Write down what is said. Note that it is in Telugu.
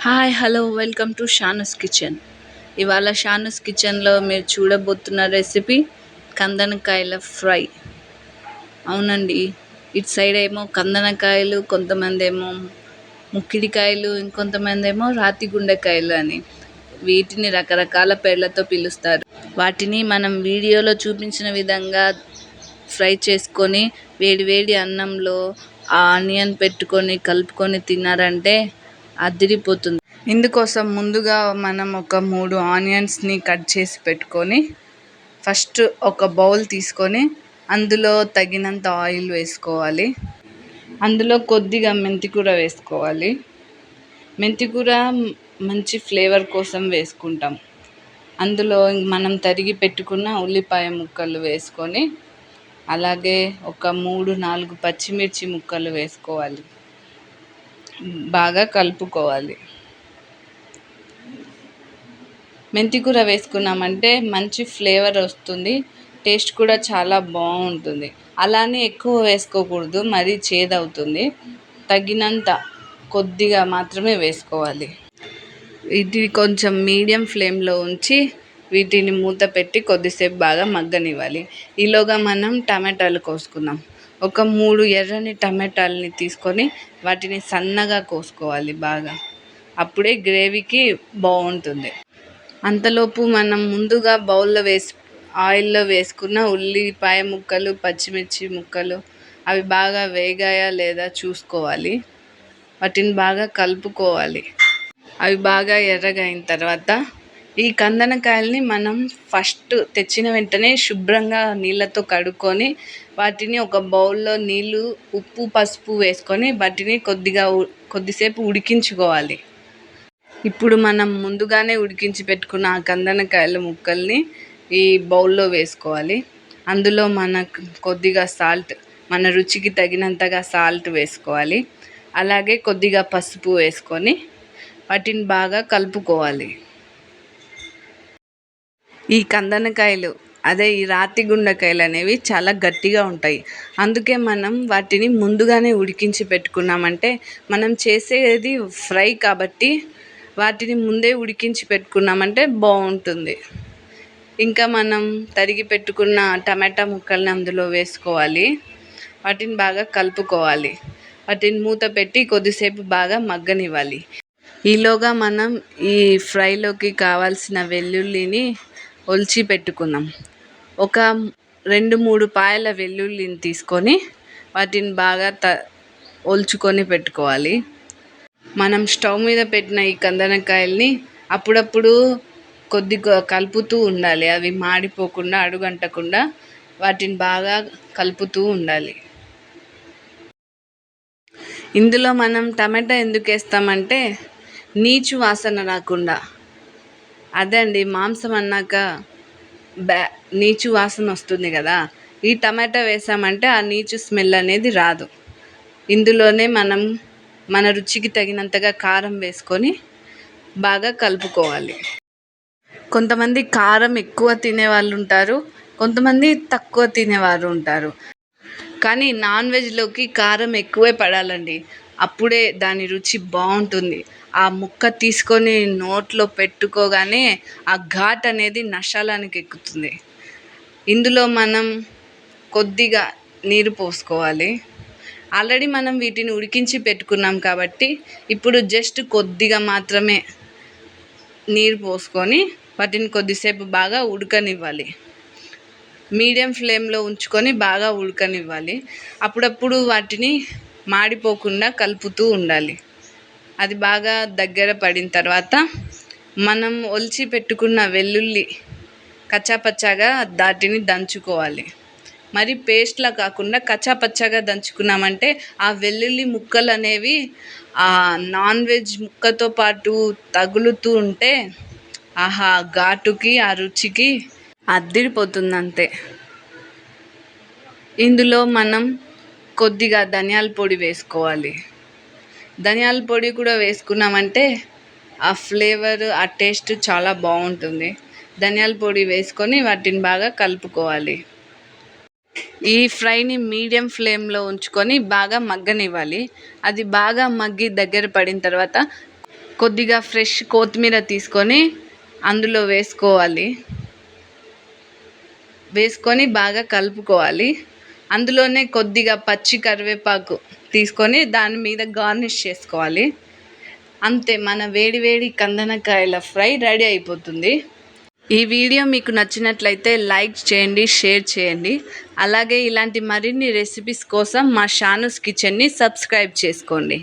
Hi hello welcome to Shanu's kitchen. ఇవాళ షానుస్ కిచెన్లో మీరు చూడబోతున్న రెసిపీ కందనకాయల ఫ్రై. అవునండి, ఇటు సైడ్ ఏమో కందనకాయలు, కొంతమంది ఏమో ముక్కిడికాయలు, ఇంకొంతమంది ఏమో రాతి గుండెకాయలు అని వీటిని రకరకాల పేర్లతో పిలుస్తారు. వాటిని మనం వీడియోలో చూపించిన విధంగా ఫ్రై చేసుకొని వేడి వేడి అన్నంలో ఆ ఆనియన్ పెట్టుకొని కలుపుకొని తిన్నారంటే అదిరిపోతుంది. ఇందుకోసం ముందుగా మనం ఒక 3 ఆనియన్స్ని కట్ చేసి పెట్టుకొని ఫస్ట్ ఒక బౌల్ తీసుకొని అందులో తగినంత ఆయిల్ వేసుకోవాలి. అందులో కొద్దిగా మెంతికూర వేసుకోవాలి. మెంతికూర మంచి ఫ్లేవర్ కోసం వేసుకుంటాం. అందులో మనం తరిగి పెట్టుకున్న ఉల్లిపాయ ముక్కలు వేసుకొని అలాగే ఒక 3-4 పచ్చిమిర్చి ముక్కలు వేసుకోవాలి. బాగా కలుపుకోవాలి. మెంతికూర వేసుకున్నామంటే మంచి ఫ్లేవర్ వస్తుంది, టేస్ట్ కూడా చాలా బాగుంటుంది. అలానే ఎక్కువ వేసుకోకూడదు, మరీ చేదవుతుంది. తగినంత కొద్దిగా మాత్రమే వేసుకోవాలి. ఇది కొంచెం మీడియం ఫ్లేమ్లో ఉంచి వీటిని మూత పెట్టి కొద్దిసేపు బాగా మగ్గనివ్వాలి. ఈలోగా మనం టమాటాలు కోసుకుందాం. ఒక 3 ఎర్రని టమాటాలని తీసుకొని వాటిని సన్నగా కోసుకోవాలి బాగా. అప్పుడే గ్రేవీకి బాగుంటుంది. అంతలోపు మనం ముందుగా బౌల్లో ఆయిల్లో వేసుకున్న ఉల్లిపాయ ముక్కలు, పచ్చిమిర్చి ముక్కలు అవి బాగా వేగాయా లేదా చూసుకోవాలి. వాటిని బాగా కలుపుకోవాలి. అవి బాగా ఎర్రగా అయిన తర్వాత ఈ కందనకాయల్ని మనం ఫస్ట్ తెచ్చిన వెంటనే శుభ్రంగా నీళ్ళతో కడుక్కొని వాటిని ఒక బౌల్లో నీళ్ళు, ఉప్పు, పసుపు వేసుకొని వాటిని కొద్దిసేపు ఉడికించుకోవాలి. ఇప్పుడు మనం ముందుగానే ఉడికించి పెట్టుకున్న ఆ కందనకాయల ముక్కల్ని ఈ బౌల్లో వేసుకోవాలి. అందులో మనకు కొద్దిగా సాల్ట్, మన రుచికి తగినంతగా సాల్ట్ వేసుకోవాలి. అలాగే కొద్దిగా పసుపు వేసుకొని వాటిని బాగా కలుపుకోవాలి. ఈ కందనకాయలు ఈ రాతి గుండెకాయలు అనేవి చాలా గట్టిగా ఉంటాయి. అందుకే మనం వాటిని ముందుగానే ఉడికించి పెట్టుకున్నామంటే, మనం చేసేది ఫ్రై కాబట్టి వాటిని ముందే ఉడికించి పెట్టుకున్నామంటే బాగుంటుంది. ఇంకా మనం తరిగి పెట్టుకున్న టమాటా ముక్కల్ని అందులో వేసుకోవాలి. వాటిని బాగా కలుపుకోవాలి. వాటిని మూత పెట్టి కొద్దిసేపు బాగా మగ్గనివ్వాలి. ఈలోగా మనం ఈ ఫ్రైలోకి కావాల్సిన వెల్లుల్లిని ఒలిచి పెట్టుకుందాం. ఒక 2-3 పాయల వెల్లుల్లిని తీసుకొని వాటిని బాగా ఒలుచుకొని పెట్టుకోవాలి. మనం స్టవ్ మీద పెట్టిన ఈ కందనకాయల్ని అప్పుడప్పుడు కొద్దిగా కలుపుతూ ఉండాలి. అవి మాడిపోకుండా, అడుగంటకుండా వాటిని బాగా కలుపుతూ ఉండాలి. ఇందులో మనం టమాటా ఎందుకు వేస్తామంటే నీచు వాసన రాకుండా. అదండి, మాంసం అన్నాక నీచు వాసన వస్తుంది కదా, ఈ టమాటా వేసామంటే ఆ నీచు స్మెల్ అనేది రాదు. ఇందులోనే మనం మన రుచికి తగినంతగా కారం వేసుకొని బాగా కలుపుకోవాలి. కొంతమంది కారం ఎక్కువ తినేవాళ్ళు ఉంటారు, కొంతమంది తక్కువ తినేవారు ఉంటారు. కానీ నాన్ వెజ్లోకి కారం ఎక్కువే పడాలండి, అప్పుడే దాని రుచి బాగుంటుంది. ఆ ముక్క తీసుకొని నోట్లో పెట్టుకోగానే ఆ ఘాట్ అనేది నశాలానికి ఎక్కుతుంది. ఇందులో మనం కొద్దిగా నీరు పోసుకోవాలి. ఆల్రెడీ మనం వీటిని ఉడికించి పెట్టుకున్నాం కాబట్టి ఇప్పుడు జస్ట్ కొద్దిగా మాత్రమే నీరు పోసుకొని వాటిని కొద్దిసేపు బాగా ఉడకనివ్వాలి. మీడియం ఫ్లేమ్లో ఉంచుకొని బాగా ఉడకనివ్వాలి. అప్పుడప్పుడు వాటిని మాడిపోకుండా కలుపుతూ ఉండాలి. అది బాగా దగ్గర పడిన తర్వాత మనం ఒలిచి పెట్టుకున్న వెల్లుల్లి కచ్చాపచ్చాగా దాటిని దంచుకోవాలి. మరి పేస్ట్లా కాకుండా కచ్చాపచ్చాగా దంచుకున్నామంటే ఆ వెల్లుల్లి ముక్కలు అనేవి ఆ నాన్ వెజ్ ముక్కతో పాటు తగులుతూ ఉంటే ఆహా, ఘాటుకి ఆ రుచికి అద్దిరిపోతుంది అంతే. ఇందులో మనం కొద్దిగా ధనియాల పొడి వేసుకోవాలి. ధనియాల పొడి కూడా వేసుకున్నామంటే ఆ ఫ్లేవర్, ఆ టేస్ట్ చాలా బాగుంటుంది. ధనియాల పొడి వేసుకొని వాటిని బాగా కలుపుకోవాలి. ఈ ఫ్రైని మీడియం ఫ్లేమ్లో ఉంచుకొని బాగా మగ్గనివ్వాలి. అది బాగా మగ్గి దగ్గర పడిన తర్వాత కొద్దిగా ఫ్రెష్ కొత్తిమీర తీసుకొని అందులో వేసుకొని బాగా కలుపుకోవాలి. అందులోనే కొద్దిగా పచ్చి కరివేపాకు తీసుకొని దాని మీద గార్నిష్ చేసుకోవాలి. అంతే, మన వేడి వేడి కందనకాయల ఫ్రై రెడీ అయిపోతుంది. ఈ వీడియో మీకు నచ్చినట్లయితే లైక్ చేయండి, షేర్ చేయండి. అలాగే ఇలాంటి మరిన్ని రెసిపీస్ కోసం మా షానూస్ కిచెన్ని సబ్స్క్రైబ్ చేసుకోండి.